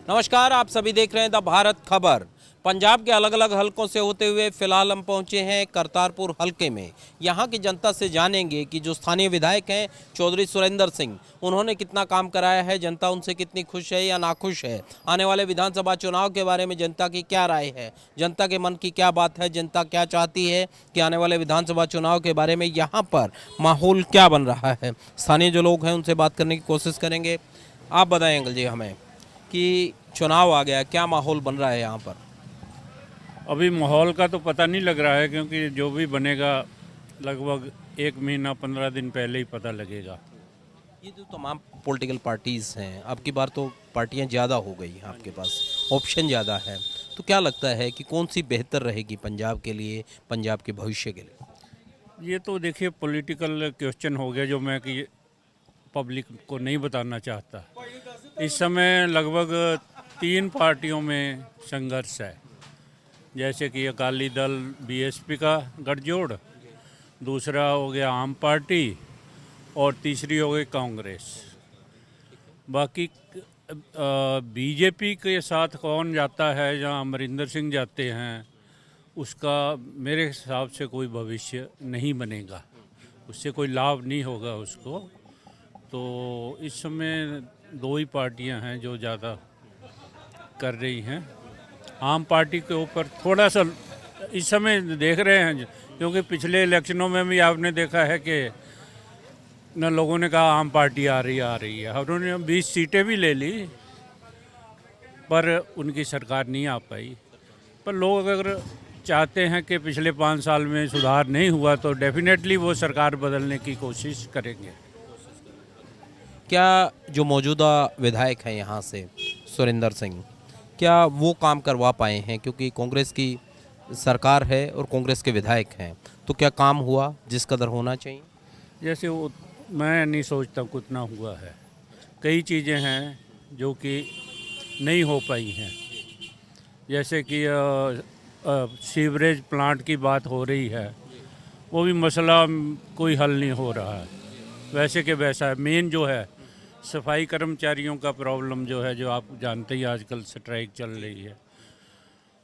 नमस्कार, आप सभी देख रहे हैं द भारत खबर। पंजाब के अलग अलग हलकों से होते हुए फिलहाल हम पहुंचे हैं करतारपुर हलके में। यहां की जनता से जानेंगे कि जो स्थानीय विधायक हैं चौधरी सुरेंद्र सिंह, उन्होंने कितना काम कराया है, जनता उनसे कितनी खुश है या नाखुश है, आने वाले विधानसभा चुनाव के बारे में जनता की क्या राय है, जनता के मन की क्या बात है, जनता क्या चाहती है कि आने वाले विधानसभा चुनाव के बारे में यहाँ पर माहौल क्या बन रहा है। स्थानीय जो लोग हैं उनसे बात करने की कोशिश करेंगे। आप बताएं अंकल जी हमें कि चुनाव आ गया, क्या माहौल बन रहा है यहाँ पर? अभी माहौल का तो पता नहीं लग रहा है, क्योंकि जो भी बनेगा लगभग 1 महीना 15 दिन पहले ही पता लगेगा। ये जो तमाम पॉलिटिकल पार्टीज़ हैं, अब की बार तो पार्टियां ज़्यादा हो गई हैं, आपके पास ऑप्शन ज़्यादा है, तो क्या लगता है कि कौन सी बेहतर रहेगी पंजाब के लिए, पंजाब के भविष्य के लिए? ये तो देखिए पॉलिटिकल क्वेश्चन हो गया, जो मैं कि पब्लिक को नहीं बताना चाहता। इस समय लगभग 3 पार्टियों में संघर्ष है, जैसे कि अकाली दल बीएसपी का गठजोड़, दूसरा हो गया आम पार्टी और तीसरी हो गई कांग्रेस। बाकी बीजेपी के साथ कौन जाता है, जहाँ अमरिंदर सिंह जाते हैं, उसका मेरे हिसाब से कोई भविष्य नहीं बनेगा, उससे कोई लाभ नहीं होगा उसको। तो इस समय 2 ही पार्टियां हैं जो ज़्यादा कर रही हैं। आम पार्टी के ऊपर थोड़ा सा इस समय देख रहे हैं, क्योंकि पिछले इलेक्शनों में भी आपने देखा है कि न लोगों ने कहा आम पार्टी आ रही है, उन्होंने 20 सीटें भी ले ली, पर उनकी सरकार नहीं आ पाई। पर लोग अगर चाहते हैं कि पिछले 5 साल में सुधार नहीं हुआ तो डेफिनेटली वो सरकार बदलने की कोशिश करेंगे। क्या जो मौजूदा विधायक हैं यहाँ से सुरेंद्र सिंह, क्या वो काम करवा पाए हैं? क्योंकि कांग्रेस की सरकार है और कांग्रेस के विधायक हैं, तो क्या काम हुआ जिस कदर होना चाहिए? जैसे वो मैं नहीं सोचता कितना हुआ है। कई चीज़ें हैं जो कि नहीं हो पाई हैं, जैसे कि सीवरेज प्लांट की बात हो रही है, वो भी मसला कोई हल नहीं हो रहा है, वैसे कि वैसा है। मेन जो है सफाई कर्मचारियों का प्रॉब्लम जो है, जो आप जानते ही आजकल स्ट्राइक चल रही है।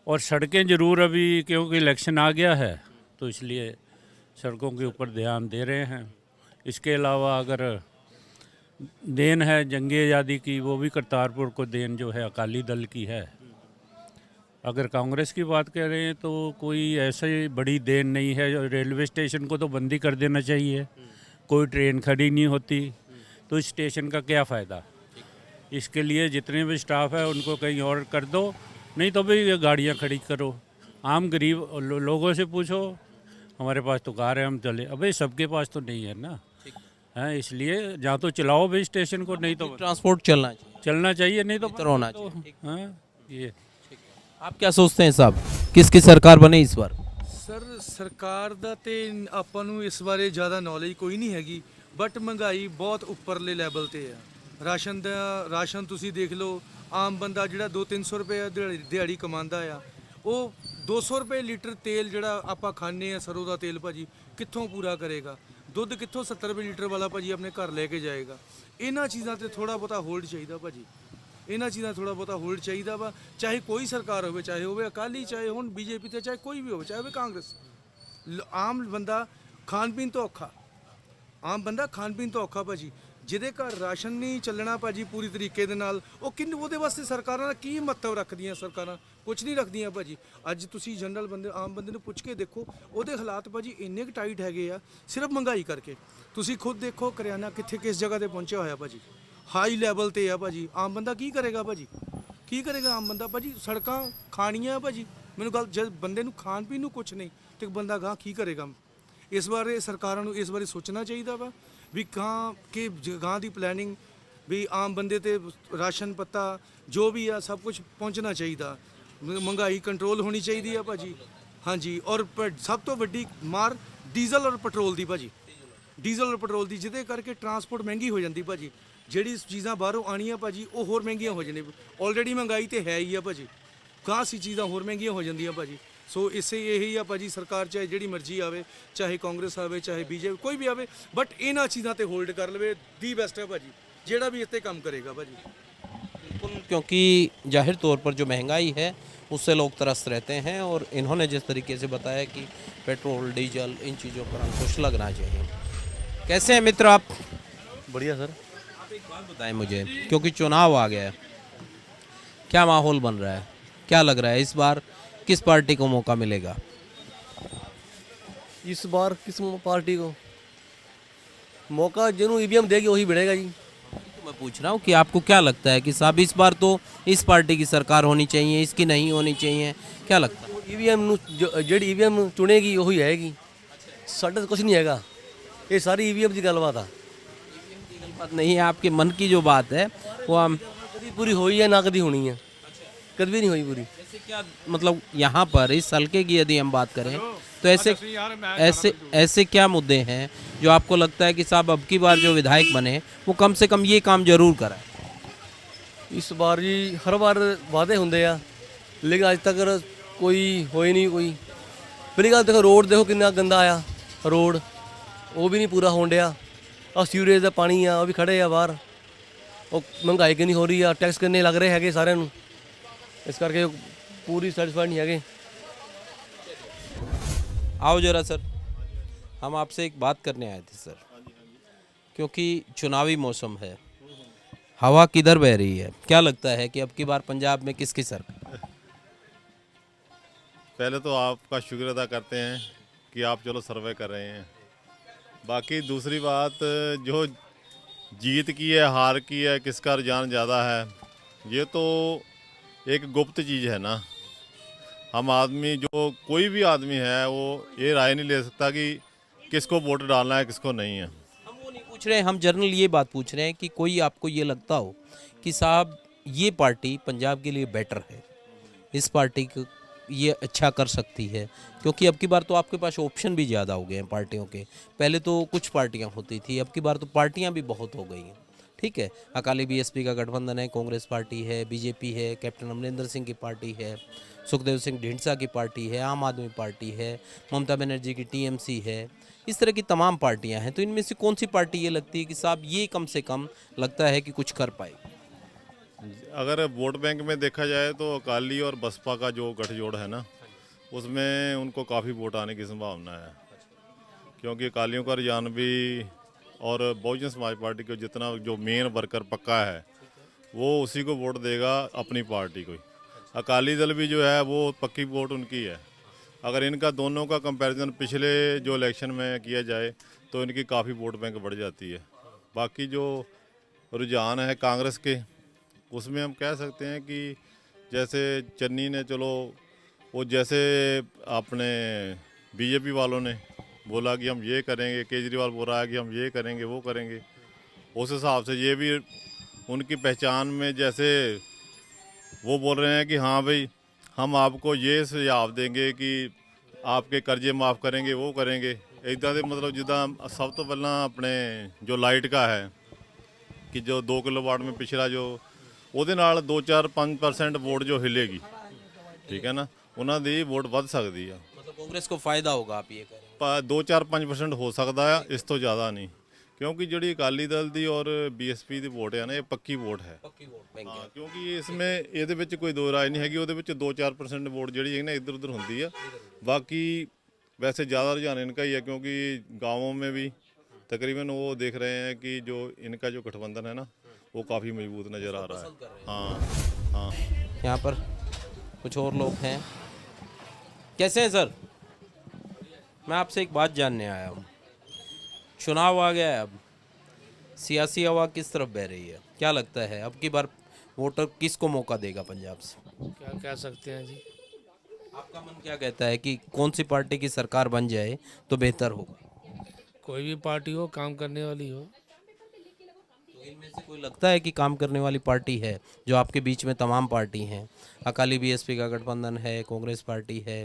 और सड़कें ज़रूर अभी, क्योंकि इलेक्शन आ गया है तो इसलिए सड़कों के ऊपर ध्यान दे रहे हैं। इसके अलावा अगर देन है जंगे आज़ादी की, वो भी करतारपुर को देन जो है अकाली दल की है। अगर कांग्रेस की बात कर रहे हैं तो कोई ऐसी बड़ी देन नहीं है। रेलवे स्टेशन को तो बंदी कर देना चाहिए, कोई ट्रेन खड़ी नहीं होती, तो इस स्टेशन का क्या फ़ायदा। इसके लिए जितने भी स्टाफ है उनको कहीं और कर दो, नहीं तो भी गाड़ियाँ खड़ी करो। आम गरीब लोगों से पूछो, हमारे पास तो कार है हम चले, अबे सबके पास तो नहीं है ना, है। इसलिए जहाँ तो चलाओ भी स्टेशन को, नहीं तो ट्रांसपोर्ट चलना चाहिए, नहीं तो होना चाहिए। हाँ ये। आप क्या सोचते हैं साहब, किसकी सरकार बने इस बार? ਸਰ ਸਰਕਾਰ ਦਾ ਤੇ ਆਪਾਂ ਨੂੰ ਇਸ ਬਾਰੇ ਜ਼ਿਆਦਾ ਨੌਲੇਜ ਕੋਈ ਨਹੀਂ ਹੈਗੀ, ਬਟ ਮਹਿੰਗਾਈ ਬਹੁਤ ਉੱਪਰਲੇ ਲੈਵਲ ਤੇ ਆ। ਰਾਸ਼ਨ ਤੁਸੀਂ ਦੇਖ ਲਓ, ਆਮ ਬੰਦਾ ਜਿਹੜਾ 200-300 ਰੁਪਏ ਦਿਹਾੜੀ ਕਮਾਉਂਦਾ ਆ, ਉਹ 200 ਰੁਪਏ ਲੀਟਰ ਤੇਲ ਜਿਹੜਾ ਆਪਾਂ ਖਾਂਦੇ ਆ, ਸਰੋਂ ਦਾ ਤੇਲ ਭਾਜੀ, ਕਿੱਥੋਂ ਪੂਰਾ ਕਰੇਗਾ? ਦੁੱਧ ਕਿੱਥੋਂ 70 ਰੁਪਏ ਲੀਟਰ ਵਾਲਾ ਭਾਜੀ ਆਪਣੇ ਘਰ ਲੈ ਕੇ ਜਾਏਗਾ? ਇਹਨਾਂ ਚੀਜ਼ਾਂ ਤੇ ਥੋੜਾ ਬਹੁਤਾ ਹੋਲਡ ਚਾਹੀਦਾ ਭਾਜੀ, ਇਹਨਾਂ ਚੀਜ਼ਾਂ ਥੋੜਾ ਬਹੁਤਾ ਹੋਲਡ ਚਾਹੀਦਾ ਵਾ। ਚਾਹੇ ਕੋਈ ਸਰਕਾਰ ਹੋਵੇ, ਚਾਹੇ ਹੋਵੇ ਅਕਾਲੀ, ਚਾਹੇ ਹੁਣ ਬੀਜੇਪੀ ਤੇ ਚਾਹੇ ਕੋਈ ਵੀ ਹੋਵੇ, ਚਾਹੇ ਹੋਵੇ ਕਾਂਗਰਸ। ਆਮ ਬੰਦਾ ਖਾਣ ਪੀਣ ਤੋਂ ਔਖਾ, ਆਮ ਬੰਦਾ ਖਾਣ ਪੀਣ ਤੋਂ ਔਖਾ ਭਾਜੀ। ਜਿਹਦੇ ਘਰ ਰਾਸ਼ਨ ਨਹੀਂ ਚੱਲਣਾ ਭਾਜੀ ਪੂਰੀ ਤਰੀਕੇ ਦੇ ਨਾਲ, ਉਹ ਕਿੰਨੇ ਉਹਦੇ ਵਾਸਤੇ ਸਰਕਾਰਾਂ ਕੀ ਮਹੱਤਵ ਰੱਖਦੀਆਂ? ਸਰਕਾਰਾਂ ਕੁਝ ਨਹੀਂ ਰੱਖਦੀਆਂ ਭਾਜੀ। ਅੱਜ ਤੁਸੀਂ ਜਨਰਲ ਬੰਦੇ, ਆਮ ਬੰਦੇ ਨੂੰ ਪੁੱਛ ਕੇ ਦੇਖੋ, ਉਹਦੇ ਹਾਲਾਤ ਭਾਜੀ ਇੰਨੇ ਕੁ ਟਾਈਟ ਹੈਗੇ ਆ, ਸਿਰਫ ਮਹਿੰਗਾਈ ਕਰਕੇ। ਤੁਸੀਂ ਖੁਦ ਦੇਖੋ ਕਰਿਆਨਾ ਕਿੱਥੇ ਕਿਸ ਜਗ੍ਹਾ ਤੇ ਪਹੁੰਚਿਆ ਹੋਇਆ ਭਾਜੀ, ਹਾਈ ਲੈਵਲ ਤੇ ਆ ਭਾਜੀ। ਆਮ ਬੰਦਾ ਕੀ ਕਰੇਗਾ ਭਾਜੀ, ਕੀ ਕਰੇਗਾ ਆਮ ਬੰਦਾ ਭਾਜੀ? ਸੜਕਾਂ ਖਾਣੀਆਂ ਭਾਜੀ, ਮੈਨੂੰ ਗੱਲ, ਜਦ ਬੰਦੇ ਨੂੰ ਖਾਣ ਪੀਣ ਨੂੰ ਕੁਛ ਨਹੀਂ ਤੇ ਬੰਦਾ ਗਾਂ ਕੀ ਕਰੇਗਾ? ਇਸ ਬਾਰੇ ਸਰਕਾਰਾਂ ਨੂੰ ਇਸ ਬਾਰੇ ਸੋਚਣਾ ਚਾਹੀਦਾ ਵਾ ਵੀ ਗਾਂ ਕਿ ਗਾਂ ਦੀ ਪਲੈਨਿੰਗ ਵੀ ਆਮ ਬੰਦੇ ਤੇ ਰਾਸ਼ਨ ਪੱਤਾ ਜੋ ਵੀ ਆ ਸਭ ਕੁਝ ਪਹੁੰਚਣਾ ਚਾਹੀਦਾ। ਮਹਿੰਗਾਈ ਕੰਟਰੋਲ ਹੋਣੀ ਚਾਹੀਦੀ ਆ ਭਾਜੀ। ਹਾਂਜੀ, ਔਰ ਸਭ ਤੋਂ ਵੱਡੀ ਮਾਰ ਡੀਜ਼ਲ ਔਰ ਪੈਟਰੋਲ ਦੀ ਭਾਜੀ, ਡੀਜ਼ਲ ਔਰ ਪੈਟਰੋਲ ਦੀ, ਜਿਹਦੇ ਕਰਕੇ ਟਰਾਂਸਪੋਰਟ ਮਹਿੰਗੀ ਹੋ ਜਾਂਦੀ ਭਾਜੀ। ਜਿਹੜੀ ਚੀਜ਼ਾਂ ਬਾਹਰੋਂ ਆਉਣੀਆਂ ਭਾਜੀ ਉਹ ਹੋਰ ਮਹਿੰਗੀਆਂ ਹੋ ਜਾਂਦੀਆਂ। ਆਲਰੇਡੀ ਮਹਿੰਗਾਈ ਤੇ ਹੈ ਹੀ ਆ ਭਾਜੀ, ਗਾਂ ਸੀ ਚੀਜ਼ਾਂ ਹੋਰ ਮਹਿੰਗੀਆਂ ਹੋ ਜਾਂਦੀਆਂ ਭਾਜੀ। ਸੋ ਇਸੇ ਇਹੀ ਆ ਭਾਜੀ, ਸਰਕਾਰ ਚਾਹੇ ਜਿਹੜੀ ਮਰਜ਼ੀ ਆਵੇ, ਚਾਹੇ ਕਾਂਗਰਸ ਆਵੇ ਚਾਹੇ ਬੀਜੇਪੀ ਕੋਈ ਵੀ ਆਵੇ, ਬਟ ਇਹਨਾਂ ਚੀਜ਼ਾਂ ਤੇ ਹੋਲਡ ਕਰ ਲਵੇ, ਦੀ ਬੈਸਟ ਹੈ ਭਾਜੀ, ਜਿਹੜਾ ਵੀ ਇੱਥੇ ਕੰਮ ਕਰੇਗਾ ਭਾਜੀ। बिल्कुल, क्योंकि जाहिर तौर पर जो महंगाई है उससे लोग त्रस्त रहते हैं और इन्होंने जिस तरीके से बताया कि पेट्रोल डीजल इन चीज़ों पर अंकुश लगना चाहिए। कैसे हैं मित्र आप? बढ़िया सर। आप एक बात बताएं मुझे, क्योंकि चुनाव आ गया है, क्या माहौल बन रहा है, क्या लग रहा है इस बार किस पार्टी को मौका मिलेगा? इस बार किस पार्टी को मौका जिन्होंने ईवीएम देगी वही बढ़ेगा जी। तो मैं पूछ रहा हूँ कि आपको क्या लगता है कि साहब इस बार तो इस पार्टी की सरकार होनी चाहिए, इसकी नहीं होनी चाहिए, क्या लगता है? ईवीएम ਜਿਹੜੀ ईवीएम ਚੁਣੇਗੀ ਉਹੀ ਆਏਗੀ, ਸਾਡਾ ਤਾਂ ਕੁਝ ਨਹੀਂ ਹੈਗਾ, ਇਹ ਸਾਰੀ ईवीएम ਦੀ ਗੱਲਬਾਤ ਆ। बात नहीं है, आपके मन की जो बात है वो हम ਕਦੀ ਪੂਰੀ ਹੋਈ ਹੈ ਨਾ ਕਦੀ ਹੋਣੀ ਹੈ, ਕਦੀ भी नहीं हुई पूरी। जैसे क्या मतलब यहाँ पर इस हल्के की यदि हम बात करें तो ऐसे ऐसे क्या मुद्दे हैं जो आपको लगता है कि साहब अब की बार जो विधायक बने वो कम से कम ये काम जरूर कराए? ਇਸ ਵਾਰ ਜੀ ਹਰ ਵਾਰ ਵਾਅਦੇ ਹੁੰਦੇ ਆ, ਲੇਕਿਨ ਅੱਜ ਤੱਕ ਕੋਈ ਹੋਈ ਨਹੀਂ ਕੋਈ। ਪਹਿਲੀ ਗੱਲ ਦੇਖੋ, ਰੋਡ ਦੇਖੋ ਕਿੰਨਾ ਗੰਦਾ ਆ ਰੋਡ, ਉਹ ਵੀ ਨਹੀਂ ਪੂਰਾ ਹੋਣ ਡਿਆ। ਆ ਸੀਵਰੇਜ ਦਾ ਪਾਣੀ ਆ ਉਹ ਵੀ ਖੜੇ ਆ ਬਾਹਰ। ਉਹ ਮਹਿੰਗਾਈ ਕਿੰਨੀ ਹੋ ਰਹੀ ਆ, ਟੈਕਸ ਕਿੰਨੇ ਲੱਗ ਰਹੇ ਹੈਗੇ ਸਾਰਿਆਂ ਨੂੰ, ਇਸ ਕਰਕੇ ਪੂਰੀ ਸੈਟੀਸਫਾਈਡ नहीं है। आओ जरा सर, हम आपसे एक बात करने आए थे सर, क्योंकि चुनावी मौसम है, हवा किधर बह रही है, क्या लगता है कि अब की बार पंजाब में किसकी सरकार? पहले तो आपका शुक्र अदा करते हैं कि आप चलो सर्वे कर रहे हैं। बाकी दूसरी बात, जो जीत की है हार की है, किसका रुझान ज़्यादा है, ये तो एक गुप्त चीज़ है ना। हम आदमी, जो कोई भी आदमी है, वो ये राय नहीं ले सकता कि किसको वोट डालना है किसको नहीं है। हम वो नहीं पूछ रहे हैं, हम जनरल ये बात पूछ रहे हैं कि कोई आपको ये लगता हो कि साहब ये पार्टी पंजाब के लिए बेटर है, इस पार्टी को ये अच्छा कर सकती है, क्योंकि अब की बार तो आपके पास ऑप्शन भी ज़्यादा हो गए हैं पार्टियों के। पहले तो कुछ पार्टियां होती थी, अब की बार तो पार्टियां भी बहुत हो गई हैं। ठीक है, अकाली बीएसपी का गठबंधन है, कांग्रेस पार्टी है, बीजेपी है, कैप्टन अमरिंदर सिंह की पार्टी है, सुखदेव सिंह ढींढसा की पार्टी है, आम आदमी पार्टी है, ममता बनर्जी की टीएमसी है, इस तरह की तमाम पार्टियां हैं। तो इनमें से कौन सी पार्टी ये लगती है कि साहब ये कम से कम लगता है कि कुछ कर पाएगी? अगर वोट बैंक में देखा जाए तो अकाली और बसपा का जो गठजोड़ है ना, उसमें उनको काफ़ी वोट आने की संभावना है, क्योंकि अकालियों का रुझान भी और बहुजन समाज पार्टी को जितना जो मेन वर्कर पक्का है वो उसी को वोट देगा, अपनी पार्टी को ही। अकाली दल भी जो है वो पक्की वोट उनकी है। अगर इनका दोनों का कंपैरिजन पिछले जो इलेक्शन में किया जाए तो इनकी काफ़ी वोट बैंक बढ़ जाती है। बाकी जो रुझान है कांग्रेस के, उसमें हम कह सकते हैं कि जैसे चन्नी ने, चलो वो जैसे अपने बीजेपी वालों ने बोला कि हम ये करेंगे, केजरीवाल बोल रहा है कि हम ये करेंगे वो करेंगे, उस हिसाब से ये भी उनकी पहचान में, जैसे वो बोल रहे हैं कि हाँ भाई हम आपको ये सुझाव देंगे कि आपके कर्जे माफ़ करेंगे वो करेंगे, इदा दे मतलब जिदा सब तो पहला अपने जो लाइट का है कि जो 2 किलोवाट में पिछला जो ਉਹਦੇ ਨਾਲ 2-4-5% वोट जो हिलेगी, ठीक है ना, उन्होंने दी वोट बढ़ सकती है। मतलब कांग्रेस को फायदा होगा, आप ये कह रहे हैं? 2-4-5% हो सकता है, इस तो ज़्यादा नहीं, क्योंकि जी अकाली दल की और बीएसपी की वोट है ना, ये पक्की वोट है। पक्की वोट बैंक है। हाँ, क्योंकि इसमें ये कोई दो राय नहीं हैगी, वो 2-4% वोट जी है ना इधर उधर होती है। बाकी वैसे ज़्यादा रुझान इनका ही है, क्योंकि गाँवों में भी तकरीबन वो देख रहे हैं कि जो इनका जो गठबंधन है ना वो काफ़ी मजबूत नज़र आ रहा है। हाँ हाँ। यहाँ पर कुछ और लोग हैं। कैसे हैं सर? मैं आपसे एक बात जानने आया हूँ, चुनाव आ गया है, अब सियासी हवा किस तरफ बह रही है, क्या लगता है अब की बार वोटर किसको मौका देगा पंजाब से? क्या कह सकते हैं जी। आपका मन क्या कहता है कि कौन सी पार्टी की सरकार बन जाए तो बेहतर होगा? कोई भी पार्टी हो, काम करने वाली हो। तो इनमें से कोई लगता है कि काम करने वाली पार्टी है? जो आपके बीच में तमाम पार्टी हैं, अकाली बीएसपी का गठबंधन है, कांग्रेस पार्टी है,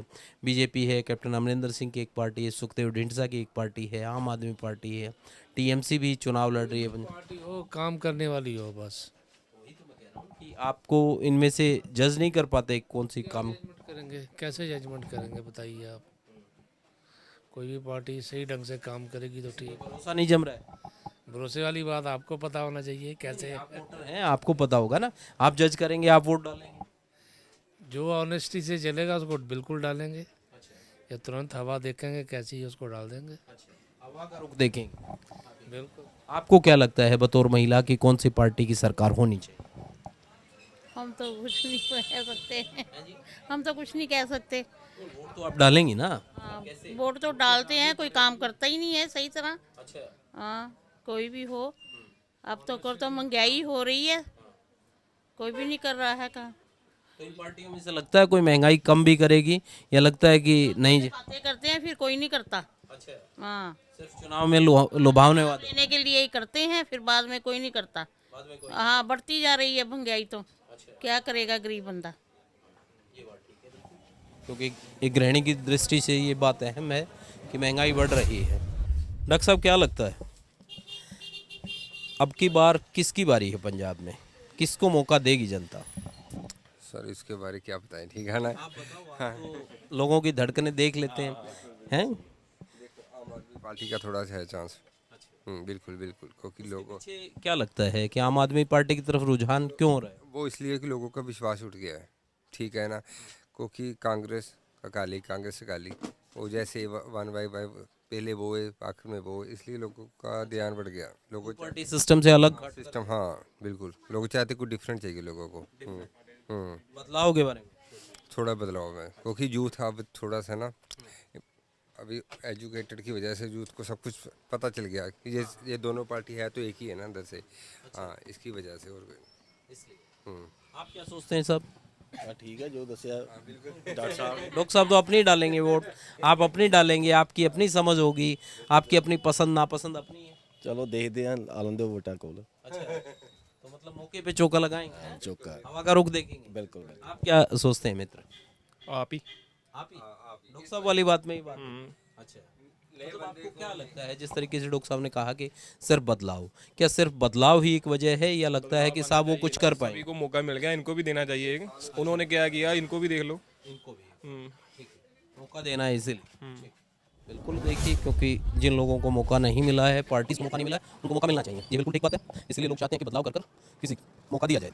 बीजेपी है, कैप्टन अमरिंदर सिंह की एक पार्टी है, सुखदेव ढींढसा की एक पार्टी है, आम आदमी पार्टी है, टीएमसी भी चुनाव लड़ रही है। पार्टी हो, काम करने वाली हो, बस। कि आपको इनमें से जज नहीं कर पाते कौन सी काम? जजमेंट करेंगे, कैसे जजमेंट करेंगे बताइए आप। कोई भी पार्टी सही ढंग से काम करेगी तो ठीक। भरोसा नहीं जम रहा है। भरोसे वाली बात आपको पता होना चाहिए कैसे। वोटर हैं, आपको पता होगा ना, आप जज करेंगे, आप वोट डालेंगे। जो ऑनेस्टी से चलेगा उसको बिल्कुल डालेंगे, या तुरंत हवा देखेंगे कैसी है उसको डाल देंगे। हवा का रुख देखेंगे। बिल्कुल। आपको क्या लगता है बतौर महिला की कौन सी पार्टी की सरकार होनी चाहिए? हम तो कुछ नहीं कह सकते। हम तो कुछ नहीं कह सकते। वोट तो आप डालेंगी ना? हाँ, वोट तो डालते हैं, कोई काम करता ही नहीं है सही तरह। अच्छा। हाँ, कोई भी हो। अब तो महंगाई हो रही है, कोई भी नहीं कर रहा है काम। तो इन पार्टियों में से लगता है कोई महंगाई कम भी करेगी, या लगता है कि नहीं? बातें करते हैं फिर कोई नहीं करता। अच्छा। हाँ, सिर्फ चुनाव में लुभावने वादे। देने के लिए ही करते हैं, फिर बाद में कोई नहीं करता। हाँ, बढ़ती जा रही है महंगाई तो। क्या करेगा गरीब बंदा। क्योंकि एक गृहिणी की दृष्टि से ये बात अहम है कि महंगाई बढ़ रही है। डॉक्टर साहब, क्या लगता है अब की बार किसकी बारी है पंजाब में? किसको मौका देगी जनता? सर इसके बारे क्या बताएं, ठीक है ना। तो लोगों की धड़कनें देख लेते हैं। आम आदमी पार्टी का थोड़ा सा है चांस। बिल्कुल बिल्कुल, क्योंकि लोगों पीछे क्या लगता है कि आम आदमी पार्टी की तरफ रुझान क्यों हो रहा है? वो इसलिए कि लोगों का विश्वास उठ गया है, ठीक है ना। क्योंकि कांग्रेस अकाली वो जैसे वन बाई पहले वो आखिर में वो, इसलिए लोगों का ध्यान बढ़ गया। लोगों पार्टी सिस्टम से अलग सिस्टम, हाँ बिल्कुल, लोग चाहते कुछ डिफरेंट चाहिए लोगों को। बदलाव के बारे में थोड़ा बदलाव है, क्योंकि यूथ अब थोड़ा सा ना, अभी एजुकेटेड की वजह से यूथ को सब कुछ पता चल गया कि ये दोनों पार्टी है तो एक ही है ना अंदर से। हाँ, इसकी वजह से। और आप क्या सोचते हैं सब? ठीक है जो दसिया डॉक्टर साहब। डॉक्टर साहब तो अपनी डालेंगे वोट, आप अपनी डालेंगे, आपकी अपनी समझ होगी, आपकी अपनी पसंद नापसंद अपनी है। चलो देखते हैं, आलन दो वोटा को। अच्छा, तो मतलब मौके पे चौका लगाएंगे, चौका। हवा का रुख देखेंगे। बिल्कुल। आप क्या सोचते हैं मित्र? आप ही। डॉक्टर साहब वाली बात में ही बात। अच्छा, मतलब आपको क्या लगता है, जिस तरीके से डॉक्टर साहब ने कहा कि सिर्फ बदलाव, क्या सिर्फ बदलाव ही एक वजह है, या लगता है कि साहब वो कुछ कर पाए? सभी को मौका मिल गया, इनको भी देना चाहिए। उन्होंने क्या किया, इनको भी देख लो। इनको भी ठीक है, मौका देना है इसीलिए। बिल्कुल, देखिए, क्योंकि जिन लोगों को मौका नहीं मिला है, पार्टी से मौका नहीं मिला है, उनको मौका मिलना चाहिए। ये बिल्कुल ठीक बात है, इसलिए लोग चाहते हैं कि बदलाव कर किसी को मौका दिया जाए।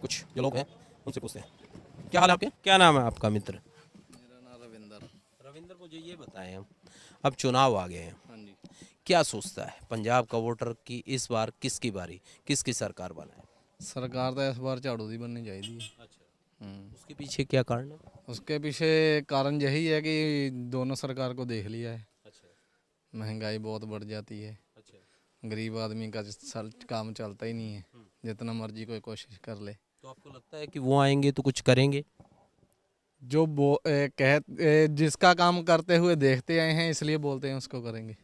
कुछ जो लोग हैं उनसे पूछते हैं। क्या हाल है आपके? क्या नाम है आपका मित्र? मेरा नाम रविंदर। रविंदर, मुझे ये बताएं, अब चुनाव आ गए हैं, हाँ जी। क्या सोचता है पंजाब का वोटर की इस बार किसकी बारी, किसकी सरकार बनाए? सरकार तो इस बार झाड़ू दी बननी चाहिए। उसके पीछे क्या कारण है? उसके पीछे कारण यही है कि दोनों सरकार को देख लिया है। महंगाई बहुत बढ़ जाती है। गरीब आदमी का काम चलता ही नहीं है, जितना मर्जी कोई कोशिश कर ले। तो आपको लगता है कि वो आएंगे तो कुछ करेंगे? जो जिसका काम करते हुए देखते आए हैं इसलिए बोलते हैं उसको करेंगे।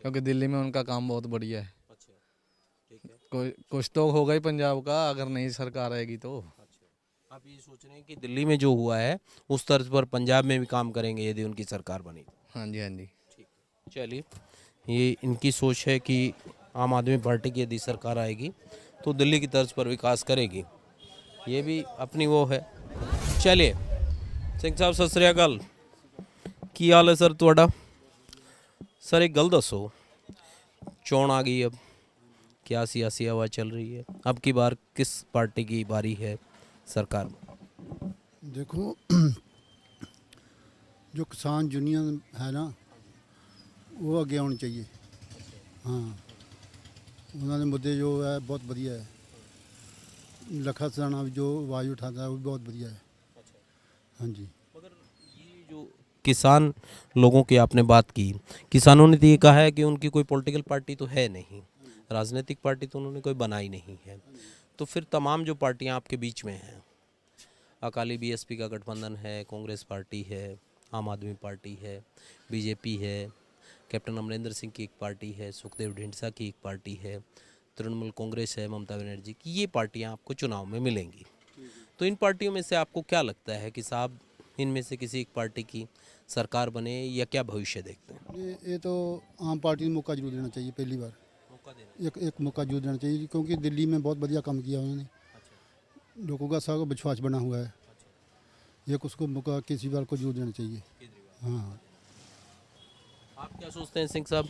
क्योंकि दिल्ली में उनका काम बहुत बढ़िया है। कुछ तो होगा ही पंजाब का, अगर नई सरकार आएगी तो। आप ये सोच रहे हैं कि दिल्ली में जो हुआ है उस तर्ज पर पंजाब में भी काम करेंगे यदि उनकी सरकार बनी? हाँ जी, हाँ जी। चलिए, ये इनकी सोच है कि आम आदमी पार्टी की यदि सरकार आएगी तो दिल्ली की तर्ज पर विकास करेगी, ये भी अपनी वो है। चलिए सिंह साहब, सत श्री अकाल, की हाल है सर तुहाडा? सर एक गल दसो, चोण आ गई, अब क्या सियासी हवा चल रही है, अब की बार किस पार्टी की बारी है सरकार में? देखो, जो किसान यूनियन है ना, वो आगे आनी चाहिए। हाँ, उन्होंने मुद्दे जो है बहुत बढ़िया है। लखा सराना भी जो आवाज़ उठाता है वो भी बहुत बढ़िया है। हाँ जी। मगर ये जो किसान लोगों की आपने बात की, किसानों ने तो ये कहा है कि उनकी कोई पॉलिटिकल पार्टी तो है नहीं, राजनीतिक पार्टी तो उन्होंने कोई बनाई नहीं है, तो फिर तमाम जो पार्टियां आपके बीच में हैं, अकाली बीएसपी का गठबंधन है, कांग्रेस पार्टी है, आम आदमी पार्टी है, बीजेपी है, कैप्टन अमरिंदर सिंह की एक पार्टी है, सुखदेव ढींडसा की एक पार्टी है, तृणमूल कांग्रेस है, ममता बनर्जी की, ये पार्टियां आपको चुनाव में मिलेंगी। तो इन पार्टियों में से आपको क्या लगता है कि साहब इनमें से किसी एक पार्टी की सरकार बने, या क्या भविष्य देखते हैं? ये तो आम पार्टी को मौका जरूर देना चाहिए। पहली बार एक मौका जरूर देना चाहिए, क्योंकि दिल्ली में बहुत बढ़िया काम किया उन्होंने। लोगों का सब विश्वास बना हुआ है। ये उसको मौका केजरीवाल को जरूर देना चाहिए। हाँ, आप क्या सोचते हैं सिंह साहब,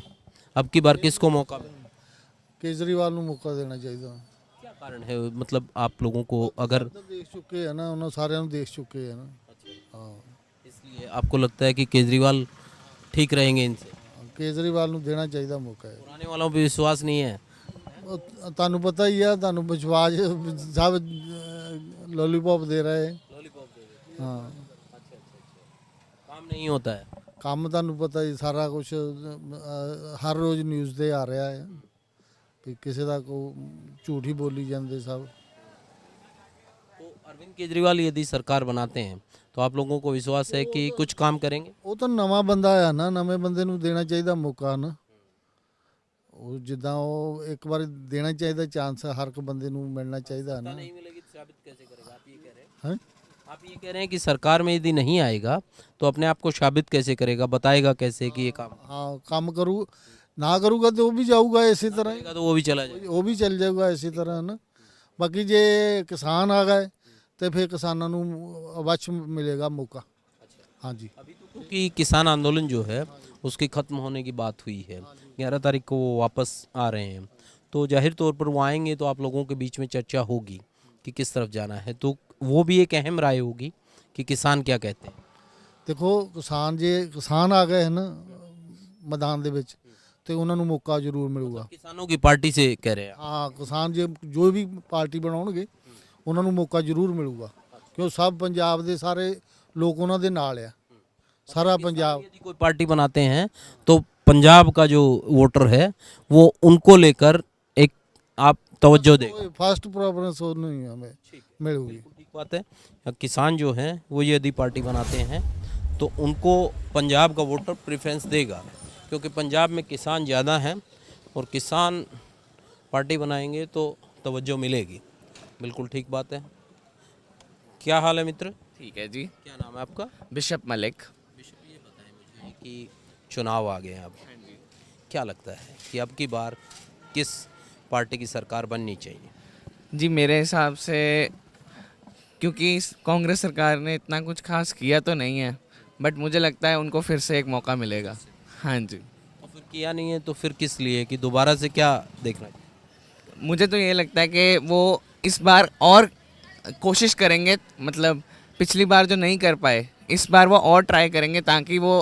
अब की बार किसको मौका मिले? केजरीवाल ਨੂੰ ਮੌਕਾ ਦੇਣਾ ਚਾਹੀਦਾ। क्या कारण है, मतलब आप लोगों को अगर ਦੇਖ ਚੁੱਕੇ ਹੈ ਨਾ, ਉਹਨਾਂ ਸਾਰਿਆਂ ਨੂੰ ਦੇਖ ਚੁੱਕੇ ਹੈ ਨਾ। ਹਾਂ, इसलिए आपको लगता है कि केजरीवाल ठीक रहेंगे इनसे? ਕੇਜਰੀਵਾਲ ਨੂੰ ਦੇਣਾ ਚਾਹੀਦਾ ਮੌਕਾ ਹੈ। पुराने वालों पे विश्वास नहीं है? ਉਹ ਤੁਹਾਨੂੰ ਪਤਾ ਹੀ ਆ, ਤੁਹਾਨੂੰ ਵਿਸ਼ਵਾਸ ਸਭ ਲੋਲੀਪੌਪ ਦੇ ਰਹੇ। ਹਾਂ, काम नहीं होता है? ਕੰਮ ਤੁਹਾਨੂੰ ਪਤਾ ਹੀ, ਸਾਰਾ ਕੁਝ ਹਰ ਰੋਜ਼ ਨਿਊਜ਼ ਤੇ ਆ ਰਿਹਾ ਹੈ ਵੀ ਕਿਸੇ ਦਾ ਕੋ ਝੂਠ ਹੀ ਬੋਲੀ ਜਾਂਦੇ ਸਭ। तो अरविंद केजरीवाल यदि सरकार बनाते हैं तो आप लोगों को विश्वास है कि कुछ काम करेंगे? ਉਹ ਤਾਂ ਨਵਾਂ ਬੰਦਾ ਆ ਨਾ, ਨਵੇਂ ਬੰਦੇ ਨੂੰ ਦੇਣਾ ਚਾਹੀਦਾ ਮੌਕਾ ਨਾ। ਉਹ ਜਿੱਦਾਂ ਉਹ ਇੱਕ ਵਾਰ ਦੇਣਾ ਚਾਹੀਦਾ ਚਾਂਸ, ਹਰ ਇੱਕ ਬੰਦੇ ਨੂੰ ਮਿਲਣਾ ਚਾਹੀਦਾ ਨਾ। नहीं मिलेगी तो साबित कैसे करेगा, आप ये कह रहे हैं? हैं? आप ये कह रहे हैं कि सरकार में यदि नहीं आएगा तो अपने आप को साबित कैसे करेगा, बताएगा कैसे कि ये काम हाँ, काम करू ना करूँगा तो वो भी जाऊँगा इसी तरह, करेगा, तो वो भी चला जाएगा। वो भी चल जाऊँगा इसी तरह ना। बाकी जे किसान आ गए तो फिर किसानों ਨੂੰ अवश्य मिलेगा मौका। हाँ जी, अभी तो क्योंकि किसान आंदोलन जो है उसकी खत्म होने की बात हुई है, 11 तारीख को वो वापस आ रहे हैं, तो जाहिर तौर पर वो आएंगे तो आप लोगों के बीच में चर्चा होगी कि किस तरफ जाना है, तो वो भी एक अहम राय होगी कि किसान क्या कहते हैं। देखो किसान जे किसान आ गए हैं ना मैदान ਦੇ ਵਿੱਚ ਤੇ ਉਹਨਾਂ ਨੂੰ ਮੌਕਾ ਜ਼ਰੂਰ ਮਿਲੂਗਾ। किसानों की पार्टी से कह रहे हैं? ਹਾਂ, ਕਿਸਾਨ ਜੇ ਜੋ ਵੀ ਪਾਰਟੀ ਬਣਾਉਣਗੇ ਉਹਨਾਂ ਨੂੰ ਮੌਕਾ ਜ਼ਰੂਰ ਮਿਲੂਗਾ, ਕਿਉਂ ਸਭ ਪੰਜਾਬ ਦੇ ਸਾਰੇ ਲੋਕ ਉਹਨਾਂ ਦੇ ਨਾਲ ਆ। सारा पंजाब यदि कोई पार्टी बनाते हैं तो पंजाब का जो वोटर है वो उनको लेकर एक आप तवज्जो दें। फर्स्ट प्रेफरेंस नहीं हमें मिलेगी। ठीक बात है। किसान जो हैं वो यदि पार्टी बनाते हैं तो उनको पंजाब का वोटर प्रेफरेंस देगा, क्योंकि पंजाब में किसान ज़्यादा हैं और किसान पार्टी बनाएंगे तो तवज्जो मिलेगी। बिल्कुल ठीक बात है। क्या हाल है मित्र? ठीक है जी। क्या नाम है आपका? बिशप मलिक। बिशप, ये बताएं मुझे कि चुनाव आ गए हैं अब, क्या लगता है कि अब की बार किस पार्टी की सरकार बननी चाहिए? जी मेरे हिसाब से क्योंकि कांग्रेस सरकार ने इतना कुछ खास किया तो नहीं है, बट मुझे लगता है उनको फिर से एक मौका मिलेगा। हाँ जी। और फिर किया नहीं है तो फिर किस लिए, कि दोबारा से क्या देखना चाहिए? मुझे तो ये लगता है कि वो इस बार और कोशिश करेंगे, मतलब पिछली बार जो नहीं कर पाए इस बार वो और ट्राई करेंगे ताकि वो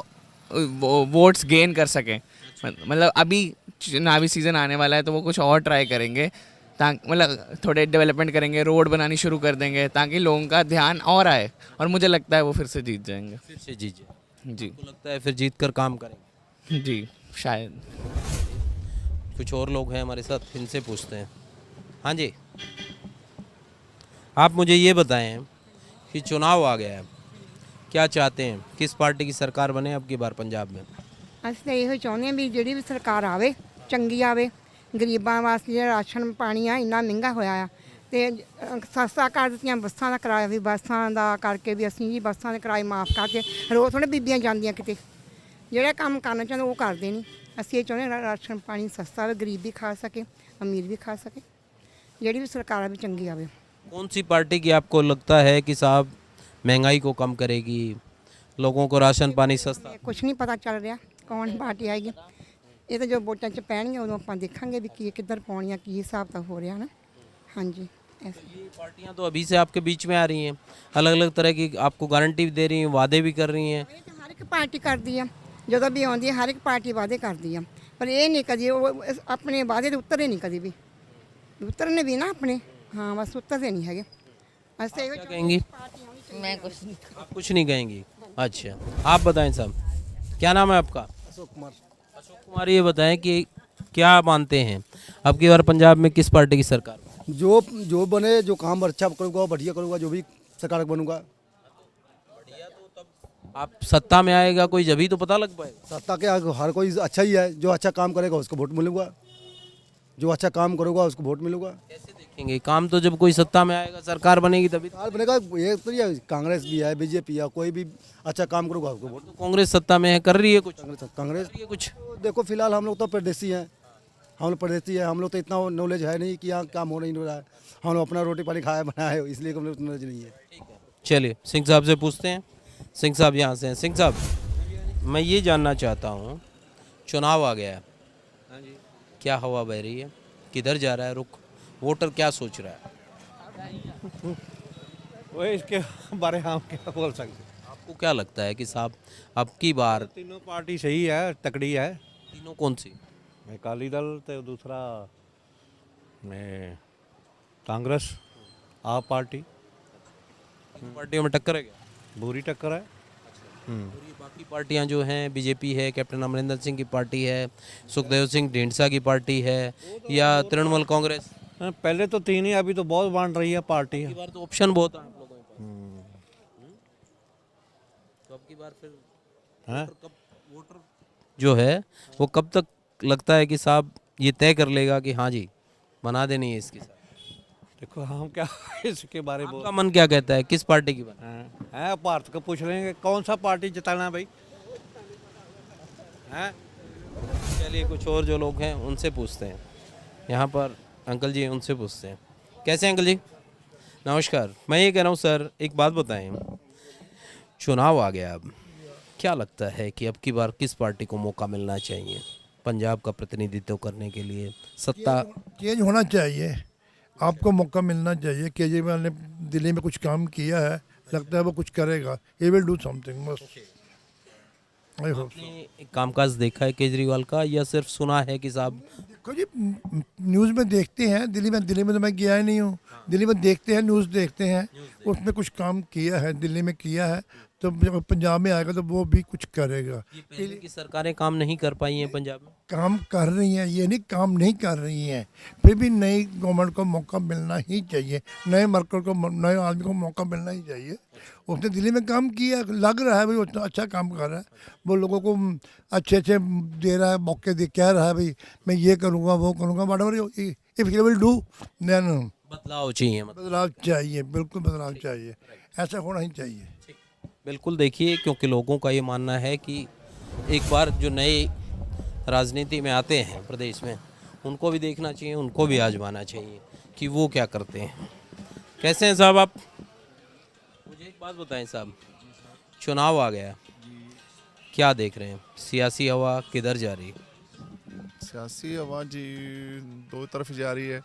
वोट्स गेन कर सकें। मतलब अभी चुनावी सीज़न आने वाला है तो वो कुछ और ट्राई करेंगे, ताकि मतलब थोड़े डेवलपमेंट करेंगे, रोड बनानी शुरू कर देंगे ताकि लोगों का ध्यान और आए, और मुझे लगता है वो फिर से जीत जाएंगे। फिर से जीत जाए जी। तो लगता है फिर जीत कर काम करेंगे। जी शायद। कुछ और लोग हैं हमारे साथ, इनसे पूछते हैं। हाँ जी, आप मुझे ये बताएं कि चुनाव आ गया है, क्या चाहते हैं, किस पार्टी की सरकार बने अब की बार पंजाब में? ਅਸੀਂ ਤਾਂ ਇਹੋ ਚਾਹੁੰਦੇ ਹਾਂ ਵੀ ਜਿਹੜੀ ਵੀ ਸਰਕਾਰ ਆਵੇ ਚੰਗੀ ਆਵੇ। ਗਰੀਬਾਂ ਵਾਸਤੇ ਜਿਹੜਾ ਰਾਸ਼ਨ ਪਾਣੀ ਆ ਇੰਨਾ ਮਹਿੰਗਾ ਹੋਇਆ ਆ, ਤੇ ਸਸਤਾ ਕਰ ਦਿੱਤੀਆਂ ਬੱਸਾਂ ਦਾ ਕਿਰਾਇਆ ਵੀ, ਬੱਸਾਂ ਦਾ ਕਰਕੇ ਵੀ ਅਸੀਂ ਜੀ ਬੱਸਾਂ ਦੇ ਕਿਰਾਏ ਮਾਫ ਕਰਕੇ ਰੋਜ਼ ਥੋੜ੍ਹੇ ਬੀਬੀਆਂ ਜਾਂਦੀਆਂ ਕਿਤੇ, ਜਿਹੜੇ ਕੰਮ ਕਰਨਾ ਚਾਹੁੰਦੇ ਉਹ ਕਰਦੇ ਨਹੀਂ। ਅਸੀਂ ਇਹ ਚਾਹੁੰਦੇ ਹਾਂ ਰਾਸ਼ਨ ਪਾਣੀ ਸਸਤਾ ਹੋਵੇ, ਗਰੀਬ ਵੀ ਖਾ ਸਕੇ, ਅਮੀਰ भी खा सके, ਜਿਹੜੀ ਵੀ ਸਰਕਾਰ ਆਵੇ ਚੰਗੀ ਆਵੇ। कौन सी पार्टी की आपको लगता है कि साहब महंगाई को कम करेगी, लोगों को राशन पानी सस्ता? ਕੁਛ ਨਹੀਂ ਪਤਾ ਚੱਲ ਰਿਹਾ ਕੌਣ ਪਾਰਟੀ ਆਏਗੀ, ਇਹ ਤਾਂ ਜੋ ਵੋਟਾਂ 'ਚ ਪੈਣਗੀਆਂ ਉਦੋਂ ਆਪਾਂ ਦੇਖਾਂਗੇ ਵੀ ਕੀ ਕਿੱਧਰ ਪਾਉਣੀਆਂ, ਕੀ ਹਿਸਾਬ ਤਾਂ ਹੋ ਰਿਹਾ ਨਾ। ਹਾਂਜੀ ऐसे ये पार्टियां तो अभी से आपके बीच में आ रही हैं, अलग अलग तरह की आपको गारंटी भी दे रही हैं, वादे भी कर रही हैं। ਹਰ ਇੱਕ ਪਾਰਟੀ ਕਰਦੀ ਆ, ਜਦੋਂ ਵੀ ਆਉਂਦੀ ਹੈ ਹਰ ਇੱਕ ਪਾਰਟੀ ਵਾਅਦੇ ਕਰਦੀ ਆ, ਪਰ ਇਹ ਨਹੀਂ ਕਦੀ ਉਹ ਆਪਣੇ ਵਾਅਦੇ ਦੇ ਉੱਤਰੇ ਨਹੀਂ ਕਦੀ ਵੀ, ਉਤਰਨੇ ਵੀ ਨਾ ਆਪਣੇ। हाँ बस उतरते नहीं है। ऐसे क्या कहेंगी? मैं कुछ नहीं। आप कुछ नहीं कहेंगी? अच्छा, आप बताएं साहब, क्या नाम है आपका? अशोक कुमार। अशोक कुमार, ये बताएं कि क्या मानते हैं अब की बार पंजाब में किस पार्टी की सरकार? जो बने, जो काम अच्छा करूँगा, बढ़िया करूँगा, जो भी सरकार बनूंगा। आप सत्ता में आएगा कोई जभी तो पता लग पाएगा। सत्ता के हर कोई अच्छा ही है, जो अच्छा काम करेगा उसको वोट मिलूंगा, जो अच्छा काम करूँगा उसको वोट मिलूंगा। कैसे देखेंगे काम? तो जब कोई सत्ता में आएगा, सरकार बनेगी तभी सरकार बनेगा। ये तो ये कांग्रेस भी है, बीजेपी है, कोई भी अच्छा काम करूँगा उसको वोट। तो कांग्रेस सत्ता में है, कर रही है कुछ? कांग्रेस कुछ देखो फिलहाल हम लोग तो परदेसी हैं, हम लोग परदेसी है, हम लोग तो इतना नॉलेज है नहीं कि यहाँ काम हो नहीं हो रहा है। हम लोग अपना रोटी पानी खाया बनाया है, इसलिए हम लोग नॉलेज नहीं है। चलिए सिंह साहब से पूछते हैं। सिंह साहब यहाँ से हैं। सिंह साहब, मैं ये जानना चाहता हूँ, चुनाव आ गया है, क्या हवा बह रही है, किधर जा रहा है रुख, वोटर क्या सोच रहा है? वो इसके बारे में हम क्या बोल सकते हैं। आपको क्या लगता है कि साहब अब की बार तीनों पार्टी सही है, तकड़ी है। तीनों कौन सी? अकाली दल तो दूसरा में कांग्रेस, आप पार्टी, तीनों पार्टियों में टक्कर है क्या? बुरी टक्कर है। और ये बाकी पार्टियां जो हैं, बीजेपी है, कैप्टन अमरिंदर सिंह की पार्टी है, सुखदेव सिंह ढींढसा की पार्टी है, या तृणमूल कांग्रेस? पहले तो तीन ही, अभी तो बहुत बांट रही है पार्टी। अब की बार तो ऑप्शन बहुत है आप लोगों के पास। तो अब की बार फिर वोटर जो है वो कब तक लगता है कि साहब ये तय कर लेगा कि हाँ जी बना देनी है इसके साथ? देखो हम क्या इसके बारे में आपका मन क्या कहता है, किस पार्टी की बना है? भारत को पूछ लेंगे कौन सा पार्टी जिताना भाई है। चलिए कुछ और जो लोग हैं उनसे पूछते हैं। यहाँ पर अंकल जी, उनसे पूछते हैं। कैसे हैं अंकल जी? नमस्कार। मैं ये कह रहा हूँ सर, एक बात बताएं, चुनाव आ गया, अब क्या लगता है कि अब की बार किस पार्टी को मौका मिलना चाहिए पंजाब का प्रतिनिधित्व करने के लिए? सत्ता चेंज होना चाहिए, आपको मौका मिलना चाहिए। केजरीवाल ने दिल्ली में कुछ काम किया है, लगता है वो कुछ करेगा। ही विल डू समथिंग बस। आपने कामकाज देखा है केजरीवाल का या सिर्फ सुना है कि साहब? देखो जी, न्यूज़ में देखते हैं, दिल्ली में तो मैं गया ही नहीं हूँ। दिल्ली में देखते हैं, न्यूज़ देखते हैं, उसमें कुछ काम किया है, दिल्ली में किया है, तो जब पंजाब में आएगा तो वो भी कुछ करेगा। पहले की सरकारें काम नहीं कर पाई हैं पंजाब में? काम कर रही हैं, ये नहीं काम नहीं कर रही हैं, फिर भी नई गवर्नमेंट को मौका मिलना ही चाहिए, नए वर्कर को, नए आदमी को मौका मिलना ही चाहिए। उसने दिल्ली में काम किया, लग रहा है भाई उतना अच्छा काम कर रहा है, वो लोगों को अच्छे अच्छे दे रहा है, मौके दे, कह रहा है भाई मैं ये करूँगा वो करूँगा, whatever if he will do then बदलाव चाहिए, बदलाव चाहिए, बिल्कुल बदलाव चाहिए, ऐसा होना ही चाहिए। बिल्कुल देखिए, क्योंकि लोगों का ये मानना है कि एक बार जो नए राजनीति में आते हैं प्रदेश में, उनको भी देखना चाहिए, उनको भी आजमाना चाहिए कि वो क्या करते हैं। कैसे हैं साहब आप? मुझे एक बात बताएं साहब, चुनाव आ गया, क्या देख रहे हैं, सियासी हवा किधर जा रही है? सियासी हवा जी दो तरफ जा रही है,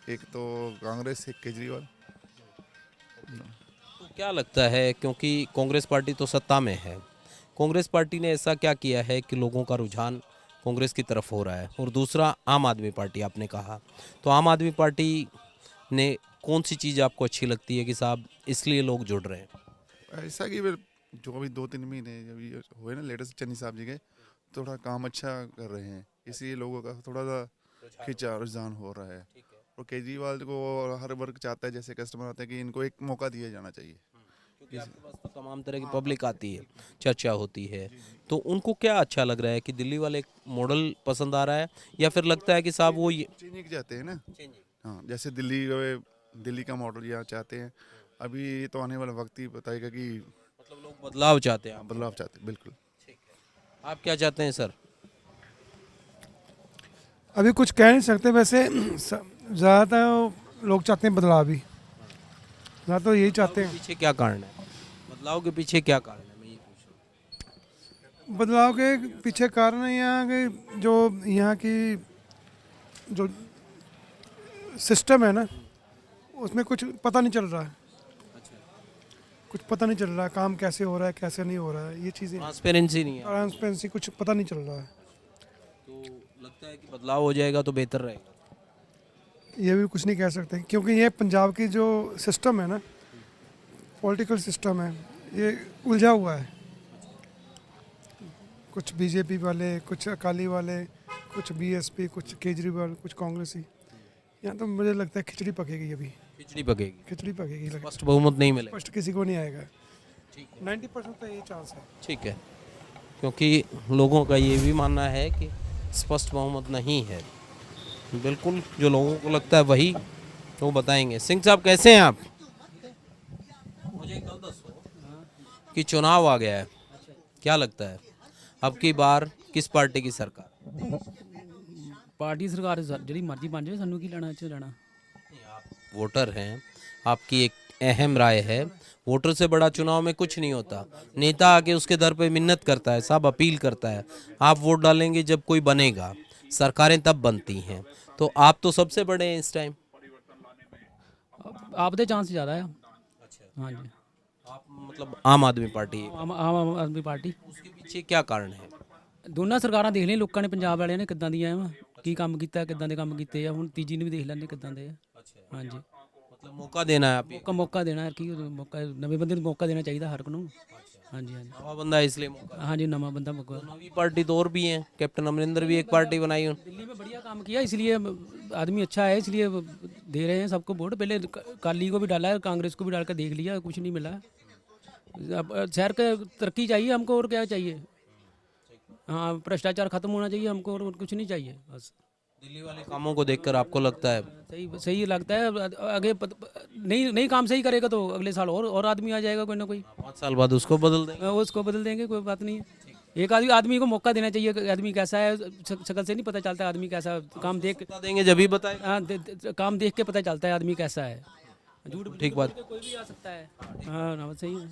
एक तो कांग्रेस, एक केजरीवाल। तो क्या लगता है, क्योंकि कांग्रेस पार्टी तो सत्ता में है, कांग्रेस पार्टी ने ऐसा क्या किया है कि लोगों का रुझान कांग्रेस की तरफ हो रहा है? और दूसरा आम आदमी पार्टी आपने कहा, तो आम आदमी पार्टी ने कौन सी चीज़ आपको अच्छी लगती है कि साहब इसलिए लोग जुड़ रहे हैं? ऐसा कि जो अभी 2-3 महीने अभी हुए ना लेटेस्ट चन्नी साहब जी के, थोड़ा काम अच्छा कर रहे हैं, इसलिए लोगों का थोड़ा सा खिंचा रुझान हो रहा है। और केजरीवाल को हर वर्ग चाहता है, जैसे कस्टमर आते हैं, कि इनको एक मौका दिया जाना चाहिए, क्योंकि आपके पास तो तमाम तरह की पब्लिक आती है, चर्चा होती है, तो उनको क्या अच्छा लग रहा है कि दिल्ली वाले मॉडल पसंद आ रहा है, या फिर लगता है कि साहब वो ये चेंजिंग चाहते हैं ना? हाँ, जैसे दिल्ली का मॉडल यहाँ चाहते हैं, अभी तो आने वाला वक्त ही बताएगा कि मतलब लोग बदलाव चाहते हैं। बदलाव चाहते हैं, बिल्कुल। आप क्या चाहते हैं सर? अभी कुछ कह नहीं सकते, वैसे ज़्यादातर लोग चाहते हैं बदलाव ही, ज़्यादा तो यही चाहते हैं। पीछे क्या कारण है, बदलाव के पीछे क्या कारण है, मैं ये पूछ रहा हूँ। बदलाव के पीछे कारण है यहाँ के जो यहाँ की जो सिस्टम है ना, उसमें कुछ पता नहीं चल रहा है, कुछ पता नहीं चल रहा है, काम कैसे हो रहा है कैसे नहीं हो रहा है, ये चीज़ें ट्रांसपेरेंसी नहीं है, ट्रांसपेरेंसी कुछ पता नहीं चल रहा है। तो लगता है कि बदलाव हो जाएगा तो बेहतर रहेगा। ये भी कुछ नहीं कह सकते, क्योंकि ये पंजाब की जो सिस्टम है ना, पॉलिटिकल सिस्टम है, ये उलझा हुआ है, कुछ बीजेपी वाले, कुछ अकाली वाले, कुछ बीएसपी, कुछ केजरीवाल, कुछ कांग्रेसी। यहाँ तो मुझे लगता है खिचड़ी पकेगी, अभी खिचड़ी पकेगी, खिचड़ी पकेगी, स्पष्ट बहुमत नहीं मिलेगा, स्पष्ट किसी को नहीं आएगा। 90% तो ये चांस है। ठीक है, क्योंकि लोगों का ये भी मानना है कि स्पष्ट बहुमत नहीं है। बिल्कुल, जो लोगों को लगता है वही वो बताएंगे। सिंह साहब कैसे हैं आप? मुझे एक बात दसो कि चुनाव आ गया है, क्या लगता है अब की बार किस पार्टी की सरकार? पार्टी सरकार ਜਿਹੜੀ ਮਰਜ਼ੀ ਬਣ ਜਾਵੇ ਸਾਨੂੰ ਕੀ ਲੈਣਾ ਚ ਲੈਣਾ वोटर हैं, आपकी एक अहम राय है, वोटर से बड़ा चुनाव में कुछ नहीं होता। नेता आके उसके दर पे मिन्नत करता है, सब अपील करता है। आप वोट डालेंगे जब कोई बनेगा, सरकारें तब बनती हैं। तो आप तो सबसे बड़े हैं इस टाइम। ਆਪਦੇ ਚਾਂਸ ਜ਼ਿਆਦਾ ਆ ਹਾਂਜੀ आप मतलब आम आदमी पार्टी है। ਆਮ ਆਦਮੀ ਪਾਰਟੀ उसके पीछे क्या कारण है? ਦੋਨਾਂ ਸਰਕਾਰਾਂ ਦੇਖ ਲਈਆਂ ਲੋਕਾਂ ਨੇ ਪੰਜਾਬ ਵਾਲਿਆਂ ਨੇ ਕਿੱਦਾਂ ਦੀਆਂ ਆ ਕੀ ਕੰਮ ਕੀਤਾ ਕਿੱਦਾਂ ਦੇ ਕੰਮ ਕੀਤੇ ਆ ਹੁਣ ਤੀਜੀ ਨੂੰ ਵੀ ਦੇਖ ਲੈਂਦੇ ਕਿੱਦਾਂ ਦੇ ਆ ਹਾਂਜੀ मतलब मौका देना है आप। ਮੌਕਾ ਦੇਣਾ ਯਾਰ ਕੀ ਮੌਕਾ ਨਵੇਂ ਬੰਦੇ ਨੂੰ ਮੌਕਾ ਦੇਣਾ ਚਾਹੀਦਾ ਹਰ ਇੱਕ ਨੂੰ ਹਾਂਜੀ ਹਾਂਜੀ नवा बंदा है इसलिए मौका। ਹਾਂਜੀ ਨਵਾਂ ਬੰਦਾ ਮੌਕਾ नवी पार्टी तो और भी है, कैप्टन अमरिंदर भी एक पार्टी बनाई उन्होंने। दिल्ली में बढ़िया काम किया इसलिए आदमी अच्छा है इसलिए दे रहे हैं सबको वोट। पहले अकाली को भी डाला है कांग्रेस को भी डाल कर देख लिया कुछ नहीं मिला। अब शहर का तरक्की चाहिए हमको और क्या चाहिए। हाँ भ्रष्टाचार खत्म होना चाहिए हमको और कुछ नहीं चाहिए बस। दिल्ली वाले कामों को देखकर आपको लगता है सही सही लगता है आगे नहीं काम सही करेगा तो अगले साल और आदमी आ जाएगा कोई ना कोई 5 साल बाद उसको बदल देंगे। उसको बदल देंगे कोई बात नहीं है। एक आदमी को मौका देना चाहिए। आदमी कैसा है शक्ल से नहीं पता चलता आदमी कैसा काम देख देंगे जब ही बताए। हाँ काम देख के पता चलता है आदमी कैसा है। झूठ ठीक बात, कोई भी आ सकता है। हाँ ना सही है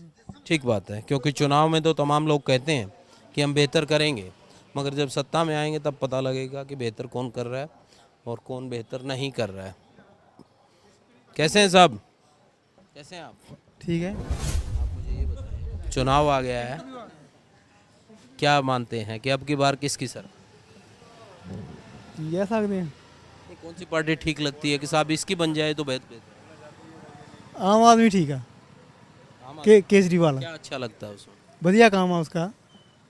ठीक बात है, क्योंकि चुनाव में तो तमाम लोग कहते हैं कि हम बेहतर करेंगे, मगर जब सत्ता में आएंगे तब पता लगेगा कि बेहतर कौन कर रहा है और कौन बेहतर नहीं कर रहा है। कैसे हैं साहब, कैसे हैं आप? ठीक है। चुनाव आ गया है, क्या मानते हैं कि अब की बार किसकी सर कह सकते हैं कौन सी पार्टी ठीक लगती है कि साहब इसकी बन जाए तो बेहतर? आम आदमी ठीक है केजरीवाल क्या अच्छा लगता है उसमें? बढ़िया काम है उसका।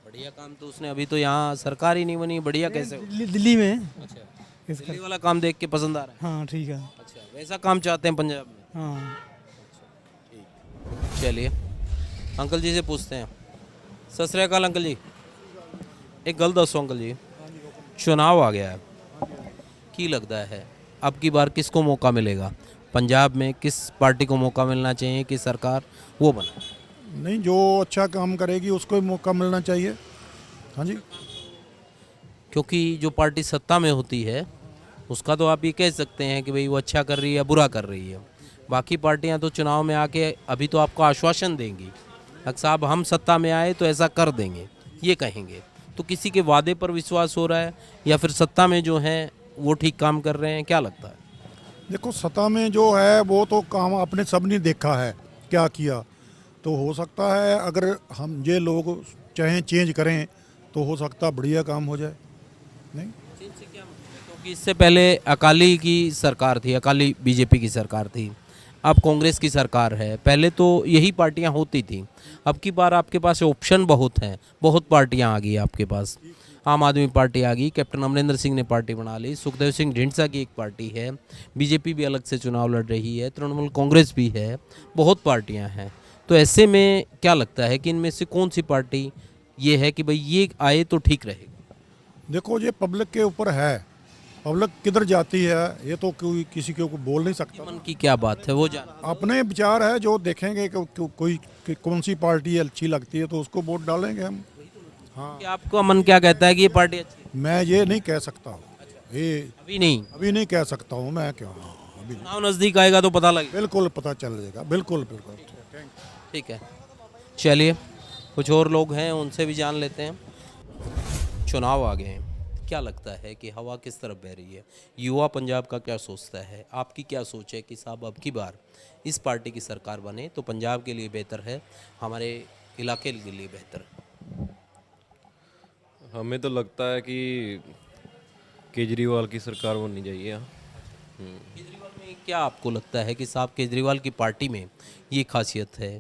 बढ़िया काम तो उसने अभी तो यहाँ सरकार ही नहीं बनी, बढ़िया कैसे? दिल्ली में। अच्छा दिल्ली वाला काम देख के पसंद आ रहा है। हाँ ठीक है। अच्छा वैसा काम चाहते हैं पंजाब में। हाँ ठीक, चलिए अंकल जी से पूछते हैं। सत श्री अकाल अंकल जी, एक गल दसो अंकल जी, चुनाव आ गया है, की लगता है अब की बार किसको मौका मिलेगा? पंजाब में किस पार्टी को मौका मिलना चाहिए कि सरकार वो बने? नहीं, जो अच्छा काम करेगी उसको ही मौका मिलना चाहिए। हाँ जी, क्योंकि जो पार्टी सत्ता में होती है उसका तो आप ये कह सकते हैं कि भाई वो अच्छा कर रही है या बुरा कर रही है। बाकी पार्टियां तो चुनाव में आके अभी तो आपको आश्वासन देंगी, अगर साहब हम सत्ता में आए तो ऐसा कर देंगे, ये कहेंगे। तो किसी के वादे पर विश्वास हो रहा है या फिर सत्ता में जो हैं वो ठीक काम कर रहे हैं, क्या लगता है? देखो सत्ता में जो है वो तो काम आपने सब ने देखा है क्या किया। तो हो सकता है अगर हम ये लोग चाहें चेंज करें तो हो सकता बढ़िया काम हो जाए। नहीं क्योंकि इससे पहले अकाली की सरकार थी, अकाली बीजेपी की सरकार थी, अब कांग्रेस की सरकार है। पहले तो यही पार्टियां होती थी, अब की बार आपके पास ऑप्शन बहुत हैं, बहुत पार्टियां आ गई आपके पास। आम आदमी पार्टी आ गई, कैप्टन अमरिंदर सिंह ने पार्टी बना ली, सुखदेव सिंह ढींढसा की एक पार्टी है, बीजेपी भी अलग से चुनाव लड़ रही है, तृणमूल कांग्रेस भी है, बहुत पार्टियां हैं। तो ऐसे में क्या लगता है कि इनमें से कौन सी पार्टी ये है कि भाई ये आए तो ठीक रहेगा? देखो ये पब्लिक के ऊपर है, पब्लिक किधर जाती है ये तो कोई किसी के ऊपर बोल नहीं सकता। मन की क्या बात है वो जान, अपने विचार है, जो देखेंगे कि कोई कौन सी पार्टी अच्छी लगती है तो उसको वोट डालेंगे हम। हाँ, कि आपका मन क्या कहता है कि ये पार्टी अच्छी है? मैं ये नहीं कह सकता हूँ, ये अभी नहीं कह सकता हूँ मैं। क्यों? अभी चुनाव नज़दीक आएगा तो पता लगेगा। बिल्कुल पता चल जाएगा, बिल्कुल बिल्कुल। ठीक है, चलिए कुछ और लोग हैं उनसे भी जान लेते हैं। चुनाव आ गए हैं, क्या लगता है कि हवा किस तरफ बह रही है? युवा पंजाब का क्या सोचता है? आपकी क्या सोच है कि साहब अब की बार इस पार्टी की सरकार बने तो पंजाब के लिए बेहतर है, हमारे इलाके के लिए बेहतर है? हमें तो लगता है कि केजरीवाल की सरकार बननी चाहिए। केजरीवाल में क्या आपको लगता है कि साहब केजरीवाल की पार्टी में ये खासियत है,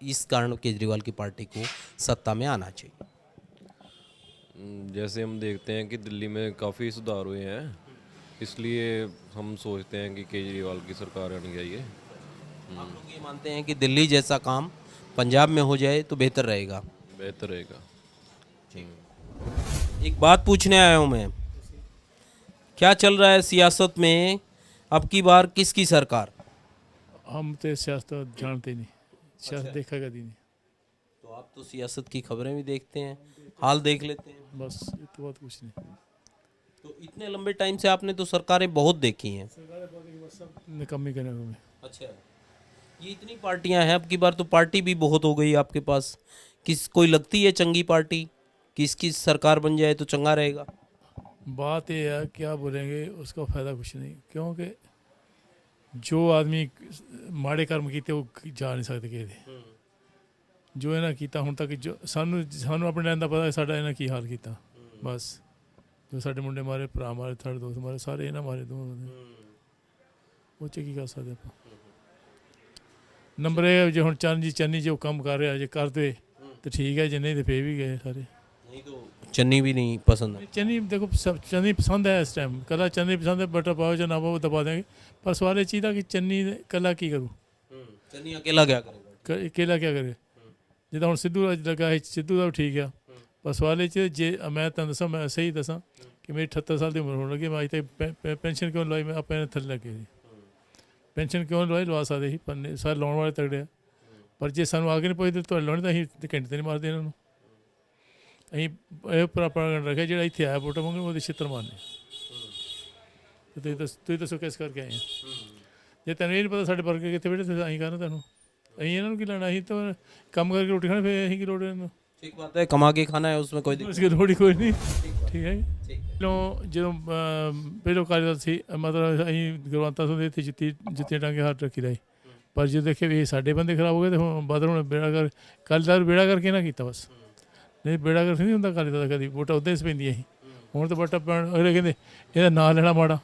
इस कारण केजरीवाल की पार्टी को सत्ता में आना चाहिए? जैसे हम देखते हैं कि दिल्ली में काफ़ी सुधार हुए हैं, इसलिए हम सोचते हैं कि केजरीवाल की सरकार आनी चाहिए। आप लोग ये मानते हैं कि दिल्ली जैसा काम पंजाब में हो जाए तो बेहतर रहेगा? बेहतर रहेगा। एक बात पूछने आया हूँ मैं, क्या चल रहा है सियासत में, अब की बार किसकी सरकार? हम तो सियासत जानते नहीं, सियासत देखा कभी नहीं। तो आप तो सियासत की खबरें भी देखते हैं, हाल देख लेते हैं? बस ये तो बात कुछ नहीं। तो इतने लंबे टाइम से आपने तो सरकारें बहुत देखी हैं। निकम्मी करने को अच्छा, ये इतनी पार्टियां हैं, अब की बार तो पार्टी भी बहुत हो गई आपके पास। कोई लगती है चंगी पार्टी, किसकी सरकार बन जाए तो चंगा रहेगा? बात ये है क्या बोलेंगे उसका फ़ायदा कुछ नहीं, क्योंकि जो आदमी माड़े कर्म किए वो जा नहीं सकते किए जो इन्हें किया हुण तक जो सानू अपने टाइम का पता है साडा इन्हें की हाल किया। बस जो साडे मुंडे मारे, भरा मारे, साडे दोस्त मारे, सारे इन्हें मारे दो वो की कर सकते आप। नंबर है जो हुण चन्नी जो काम कर रहा जे कर दे तो ठीक है, जे नहीं तो फे भी गए सारे। नहीं तो चन्नी भी नहीं पसंद है? चन्नी देखो चन्नी पसंद है इस टाइम, कला चन्नी पसंद है, बटर पाओ या ना पाओ दबा देंगे, पर सवाल ये चीज़ था कि चन्नी कला की करूँ, चन्नी अकेला क्या करेगा? अकेला क्या करे? जिदा हम सिद्धू लगा है, सिद्धू का ठीक है, पर सवाल ये जे मैं तुम दसा, मैं सही दसा कि मेरी 78 साल की उम्र होने लगी, मैं अज तक पेंशन क्यों लवाई? मैं अपने थले लगे पेंशन क्यों लवाई? लवा सकते ही, पर सारे लाने वाले तगड़े, पर जे सूँ आगे नहीं पुछते तो लाने तो अं घंटे तो नहीं मारते इन्होंने। अं प्रोपेगेंडा रखे जो इतने आया वोटा मंगने वो छित्र मारने। तुम दसो किस करके आए हैं? जे तेन ये नहीं पता साढ़े वर्कर कितने बैठे तो अं कहना तेन अं इन्होंने की लेना, अं तो कम करके रोटी खाने, फिर अं की लोड़ है? ठीक बात है, कमा के खाना है, उसमें कोई उसकी लोड़ ही कोई नहीं। ठीक है जो पहलो कार्यदल से मतलब अं गुरवंता सिंह इतने जुत्तियां टांगे हाथ रखी रही, पर जो देखे भी साढ़े बंदे खराब हो गए तो बदल हूँ बेड़ा कर कल बेड़ा करके ना किया बस, नहीं बेड़ा करके नहीं होंगे अकाली दल कभी, वोटा उदा ही पैंदियां ही। हूँ तो वोटा पैन अगले कहते यदा ना लेना माड़ा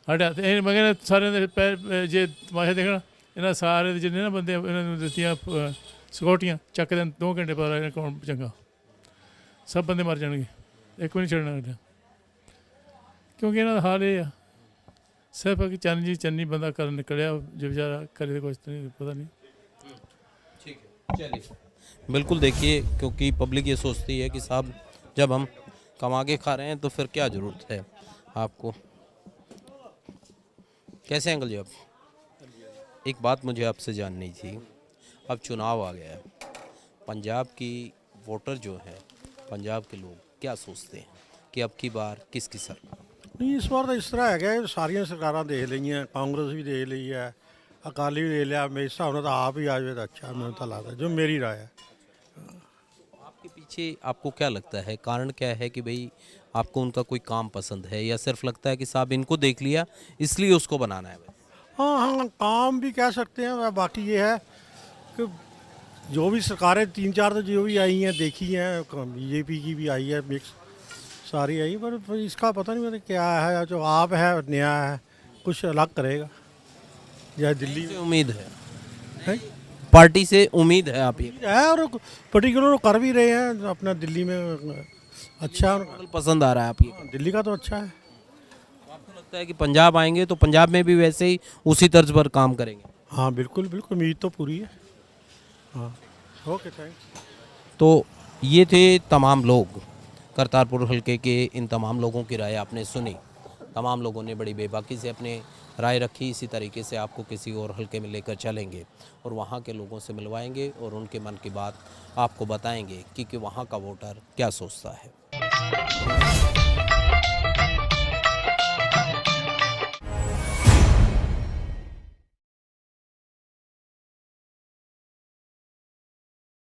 साढ़े हथ। मैं कहना सारे जे तमाशा देखना, इन्हें सारे जिन्हें ना बंदे इन्होंने दित्तियां सिक्योरिटियां चक देन 2 घंटे पता लगना कौन चंगा, सब बंदे मर जाएंगे, एक भी नहीं छड़ना। क्योंकि इन्हों का हाल ये आ सिर्फ कि चन्नी बंदा कर निकलिया, जो बेचारा करे कुछ तो नहीं पता नहीं। ठीक है, चलिए बिल्कुल देखिए, क्योंकि पब्लिक ये सोचती है कि साहब जब हम कमा के खा रहे हैं तो फिर क्या ज़रूरत है आपको। कैसे अंकल जी आप? एक बात मुझे आपसे जाननी थी, अब चुनाव आ गया है, पंजाब की वोटर जो है, पंजाब के लोग क्या सोचते हैं कि अब की बार किसकी सरकार? नहीं, इस बार तो इस तरह है सारिया सरकारां देख लिया, कांग्रेस भी देख ली है, अकाली भी देख लिया, मेरे हिसाब से आप ही आ जाए तो अच्छा, मैं तो लगता जो मेरी राय है। आपके पीछे आपको क्या लगता है, कारण क्या है कि भाई आपको उनका कोई काम पसंद है, या सिर्फ लगता है कि साहब इनको देख लिया इसलिए उसको बनाना है? हाँ हाँ, काम भी कह सकते हैं, बाकी ये है कि जो भी सरकारें 3-4 तो जो भी आई हैं देखी हैं, बीजेपी की भी आई है, मिक्स सारी आई, पर इसका पता नहीं क्या है, जो आप है नया है, कुछ अलग करेगा। जैसे दिल्ली से उम्मीद है, पार्टी से उम्मीद है आप? ये है और पर्टिकुलर कर भी रहे हैं अपना दिल्ली में, अच्छा पसंद आ रहा है आपकी? दिल्ली का तो अच्छा है। आपको लगता है कि पंजाब आएंगे तो पंजाब में भी वैसे ही उसी तर्ज पर काम करेंगे? हाँ बिल्कुल बिल्कुल, उम्मीद तो पूरी है। हाँ ओके, थैंक्स। तो ये थे तमाम लोग, करतारपुर हलके के इन तमाम लोगों की राय आपने सुनी। तमाम लोगों ने बड़ी बेबाकी से अपने राय रखी। इसी तरीके से आपको किसी और हलके में लेकर चलेंगे और वहाँ के लोगों से मिलवाएंगे और उनके मन की बात आपको बताएंगे कि वहाँ का वोटर क्या सोचता है।